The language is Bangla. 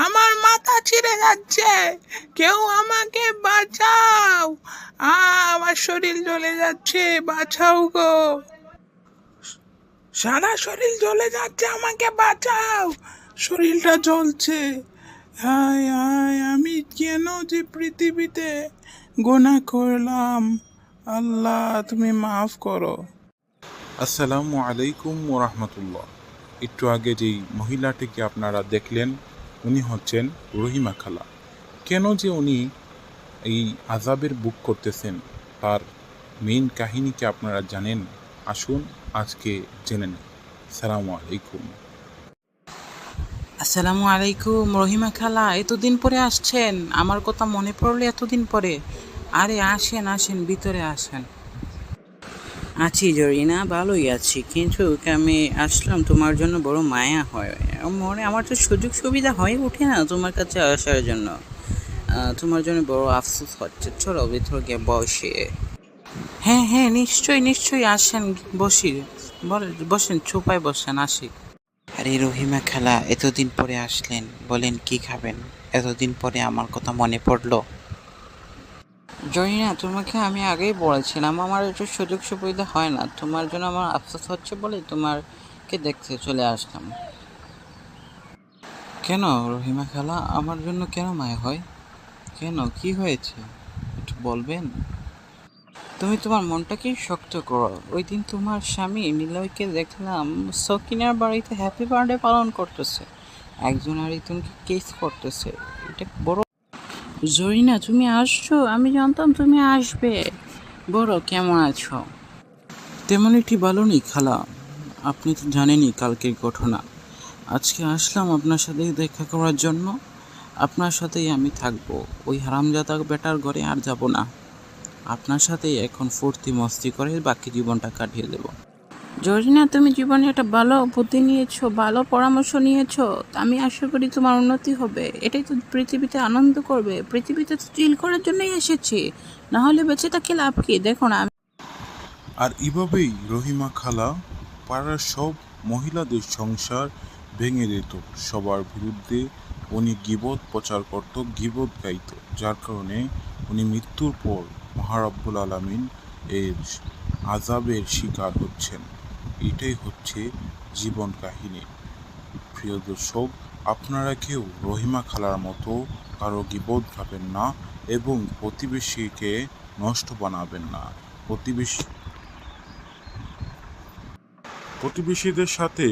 আমার মাথা ছিঁড়ে যাচ্ছে, কেউ আমাকে বাঁচাও। আমার শরীর জ্বলে যাচ্ছে, বাঁচাও গো। সারা শরীর জ্বলে যাচ্ছে, আমাকে বাঁচাও। শরীরটা জ্বলছে। হায় হায়, আমি কেন যে পৃথিবীতে গুনাহ করলাম। আল্লাহ, তুমি মাফ করো। আসসালামু আলাইকুম ওরহমতুল্লাহ। একটু আগে যেই মহিলাটিকে আপনারা দেখলেন, উনি হচ্ছেন রহিমা খালা। কেন যে উনি এই আযাবের বুক করতেছেন, তার মেইন কাহিনী কি আপনারা জানেন? আসুন আজকে জেনে নিন। সালামু আলাইকুম। আসসালামু আলাইকুম রহিমা খালা, এতদিন পরে আসছেন, আমার কথা মনে পড়লো এতদিন পরে। আরে আসেন আসেন, ভিতরে আসেন। আছি জরিনা, ভালোই আছি, কিন্তু আমি আসলাম তোমার জন্য বড় মায়া হয়। মনে আমার তো সুযোগ সুবিধা হয়ে ওঠে না তোমার কাছে আসার জন্য। তোমার জন্য বড় আফসোস হচ্ছে। চলো ভিতরে গিয়ে বসে। হ্যাঁ হ্যাঁ, নিশ্চয়ই নিশ্চয়ই, আসেন বসি। বসেন, চুপায় বসেন, আসি। আরে রহিমা খালা, এতদিন পরে আসলেন, বলেন কি খাবেন? এতদিন পরে আমার কথা মনে পড়লো। জরিনা, তোমাকে আমি আগেই বলেছিলাম আমার একটু সুযোগ সুবিধা হয় না, তোমার জন্য আমার আফসোস হচ্ছে বলে তোমাকে দেখতে চলে আসলাম। কেন রহিমা খালা, আমার জন্য কেন মায়া হয়? কেন, কি হয়েছে একটু বলবেন? তুমি তোমার মনটাকে শক্ত করো। ওই দিন তোমার স্বামী নিলয়কে দেখলাম সকিনার বাড়িতে হ্যাপি বার্থডে পালন করতেছে, একজন আরেকজনকে কিস করতেছে। এটা বড়। জরিনা, তুমি আসছো, আমি জানতাম তুমি আসবে। বড়, কেমন আছো? তেমন একটি ভালো নেই খালা, আপনি তো জানেনই কালকের ঘটনা। আজকে আসলাম আপনার সাথে দেখা করার জন্য। আপনার সাথেই আমি থাকবো, ওই হারামজাদা বেটার ঘরে আর যাব না। আপনার সাথেই এখন ফুর্তি মস্তি করে বাকি জীবনটা কাটিয়ে দেব। জরিনা, তুমি জীবনে একটা ভালো বুদ্ধি নিয়েছো, ভালো পরামর্শ নিয়েছো। আমি আশা করি তোমার উন্নতি হবে। এটাই তো পৃথিবীতে আনন্দ করবে, পৃথিবীতে তো চিল করার জন্যই এসেছি, না হলে বেঁচে থাকি লাভ কি? দেখো না। আর এভাবেই রহিমা খালা পাড়ার সব মহিলাদের সংসার ভেঙে দিত। সবার বিরুদ্ধে উনি গীবত প্রচার করত, গীবত গাইত, যার কারণে উনি মৃত্যুর পর মহারাব্বুল আলামিন এর আযাবের শিকার হচ্ছেন। এটাই হচ্ছে জীবন কাহিনী। প্রিয় দর্শক, আপনারা কেউ রহিমা খালার মতো কারো গীবত গাবেন না এবং প্রতিবেশীকে নষ্ট বানাবেন না। প্রতিবেশীদের সাথে